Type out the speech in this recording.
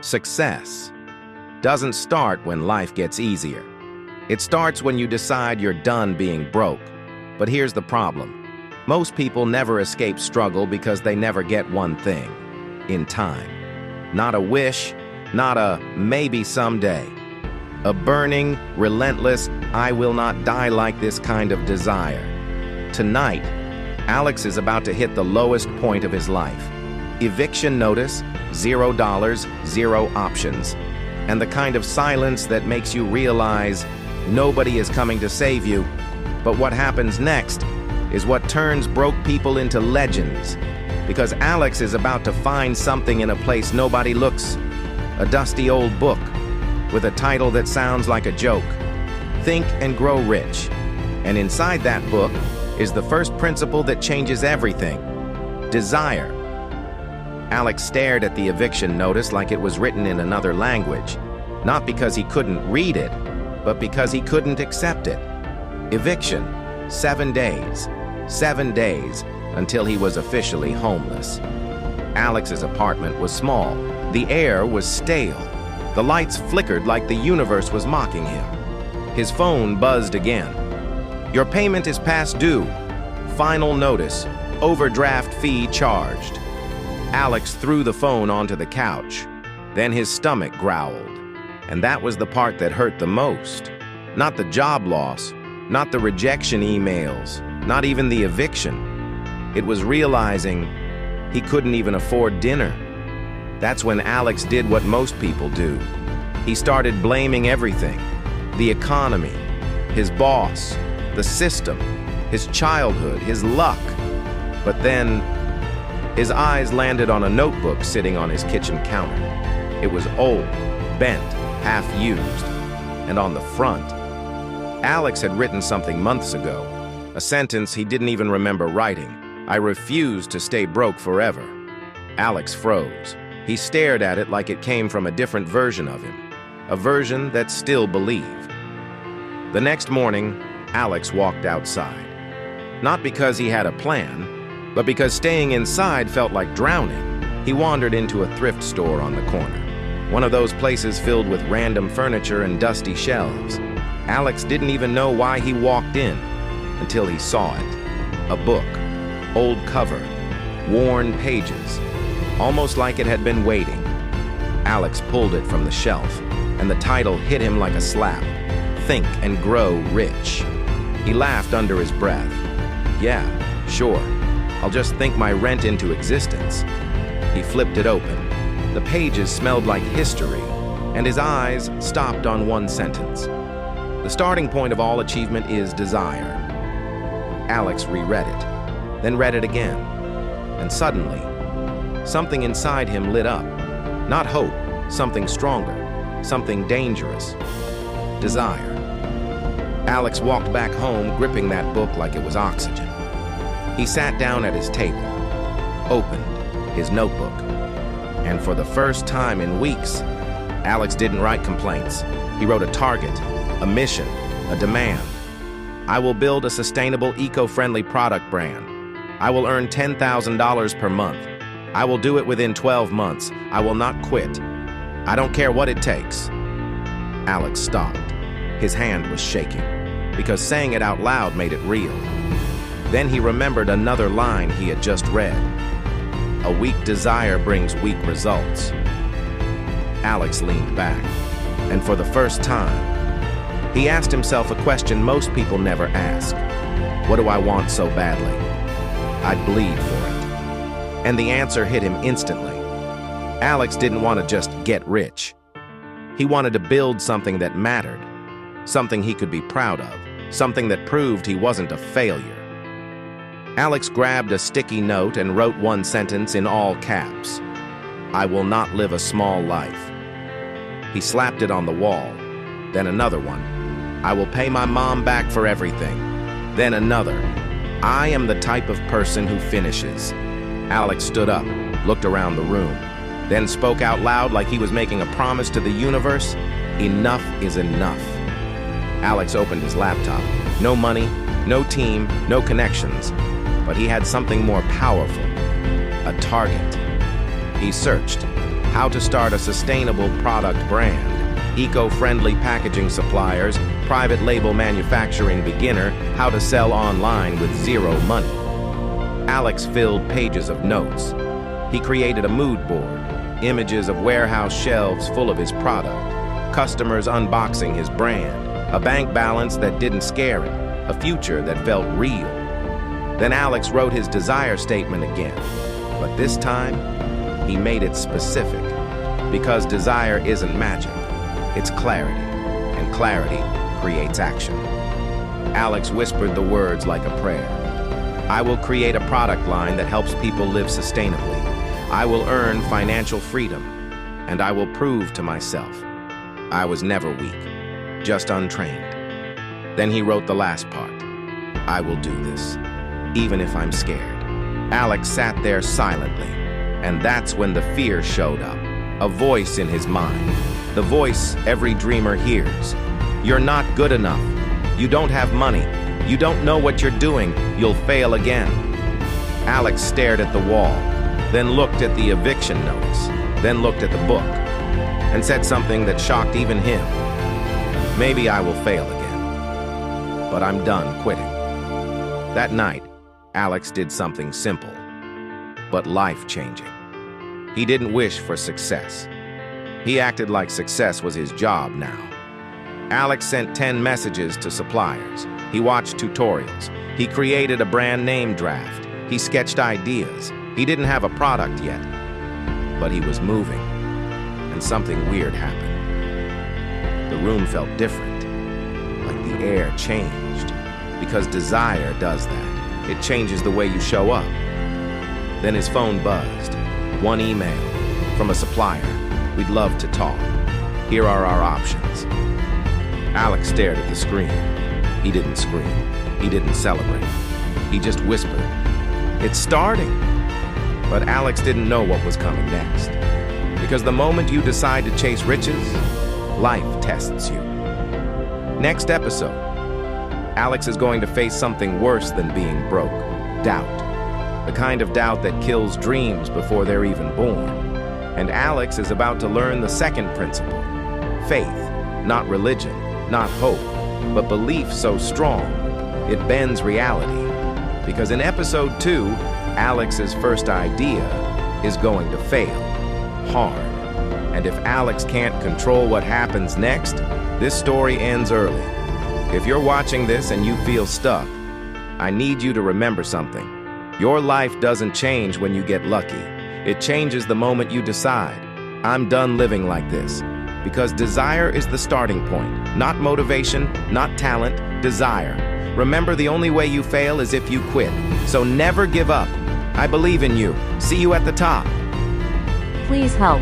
Success doesn't start when life gets easier. It starts when you decide you're done being broke. But here's the problem. Most people never escape struggle because they never get one thing in time. Not a wish, not a maybe someday. A burning, relentless, I will not die like this kind of desire. Tonight, Alex is about to hit the lowest point of his life. Eviction notice, $0, 0 options, and the kind of silence that makes you realize nobody is coming to save you. But what happens next is what turns broke people into legends, because Alex is about to find something in a place nobody looks, a dusty old book with a title that sounds like a joke, Think and Grow Rich. And inside that book is the first principle that changes everything: desire. Alex stared at the eviction notice like it was written in another language, not because he couldn't read it, but because he couldn't accept it. Eviction, 7 days. 7 days until he was officially homeless. Alex's apartment was small. The air was stale. The lights flickered like the universe was mocking him. His phone buzzed again. Your payment is past due. Final notice. Overdraft fee charged. Alex threw the phone onto the couch. Then his stomach growled. And that was the part that hurt the most. Not the job loss, not the rejection emails, not even the eviction. It was realizing he couldn't even afford dinner. That's when Alex did what most people do. He started blaming everything: the economy, his boss, the system, his childhood, his luck. But then his eyes landed on a notebook sitting on his kitchen counter. It was old, bent, half-used, and on the front, Alex had written something months ago, a sentence he didn't even remember writing. I refuse to stay broke forever. Alex froze. He stared at it like it came from a different version of him, a version that still believed. The next morning, Alex walked outside. Not because he had a plan, but because staying inside felt like drowning. He wandered into a thrift store on the corner, one of those places filled with random furniture and dusty shelves. Alex didn't even know why he walked in until he saw it. A book, old cover, worn pages, almost like it had been waiting. Alex pulled it from the shelf, and the title hit him like a slap: Think and Grow Rich. He laughed under his breath. Yeah, sure. I'll just think my rent into existence. He flipped it open. The pages smelled like history, and his eyes stopped on one sentence. The starting point of all achievement is desire. Alex reread it, then read it again, and suddenly, something inside him lit up. Not hope, something stronger, something dangerous. Desire. Alex walked back home, gripping that book like it was oxygen. He sat down at his table, opened his notebook, and for the first time in weeks, Alex didn't write complaints. He wrote a target, a mission, a demand. I will build a sustainable, eco-friendly product brand. I will earn $10,000 per month. I will do it within 12 months. I will not quit. I don't care what it takes. Alex stopped. His hand was shaking, because saying it out loud made it real. Then he remembered another line he had just read. A weak desire brings weak results. Alex leaned back, and for the first time, he asked himself a question most people never ask. What do I want so badly? I'd bleed for it. And the answer hit him instantly. Alex didn't want to just get rich. He wanted to build something that mattered, something he could be proud of, something that proved he wasn't a failure. Alex grabbed a sticky note and wrote one sentence in all caps: I will not live a small life. He slapped it on the wall. Then another one: I will pay my mom back for everything. Then another: I am the type of person who finishes. Alex stood up, looked around the room, then spoke out loud like he was making a promise to the universe. Enough is enough. Alex opened his laptop. No money, no team, no connections. But he had something more powerful: a target. He searched. how to start a sustainable product brand, eco-friendly packaging suppliers, private label manufacturing beginner, how to sell online with zero money. Alex filled pages of notes. He created a mood board, images of warehouse shelves full of his product, customers unboxing his brand, a bank balance that didn't scare him, a future that felt real. Then Alex wrote his desire statement again, but this time, he made it specific, because desire isn't magic, it's clarity, and clarity creates action. Alex whispered the words like a prayer. I will create a product line that helps people live sustainably. I will earn financial freedom, and I will prove to myself I was never weak, just untrained. Then he wrote the last part. I will do this, even if I'm scared. Alex sat there silently, and that's when the fear showed up, a voice in his mind, the voice every dreamer hears. You're not good enough. You don't have money. You don't know what you're doing. You'll fail again. Alex stared at the wall, then looked at the eviction notice, then looked at the book, and said something that shocked even him. Maybe I will fail again, but I'm done quitting. That night, Alex did something simple, but life-changing. He didn't wish for success. He acted like success was his job now. Alex sent 10 messages to suppliers. He watched tutorials. He created a brand name draft. He sketched ideas. He didn't have a product yet, but he was moving, and something weird happened. The room felt different, like the air changed, because desire does that. It changes the way you show up. Then his phone buzzed. One email from a supplier. We'd love to talk. Here are our options. Alex stared at the screen. He didn't scream. He didn't celebrate. He just whispered, "It's starting." But Alex didn't know what was coming next. Because the moment you decide to chase riches, life tests you. Next episode, Alex is going to face something worse than being broke. Doubt. The kind of doubt that kills dreams before they're even born. And Alex is about to learn the second principle. Faith, not religion, not hope, but belief so strong, it bends reality. Because in episode 2, Alex's first idea is going to fail, hard. And if Alex can't control what happens next, this story ends early. If you're watching this and you feel stuck, I need you to remember something. Your life doesn't change when you get lucky. It changes the moment you decide, I'm done living like this. Because desire is the starting point, not motivation, not talent, desire. Remember, the only way you fail is if you quit. So never give up. I believe in you. See you at the top. Please help.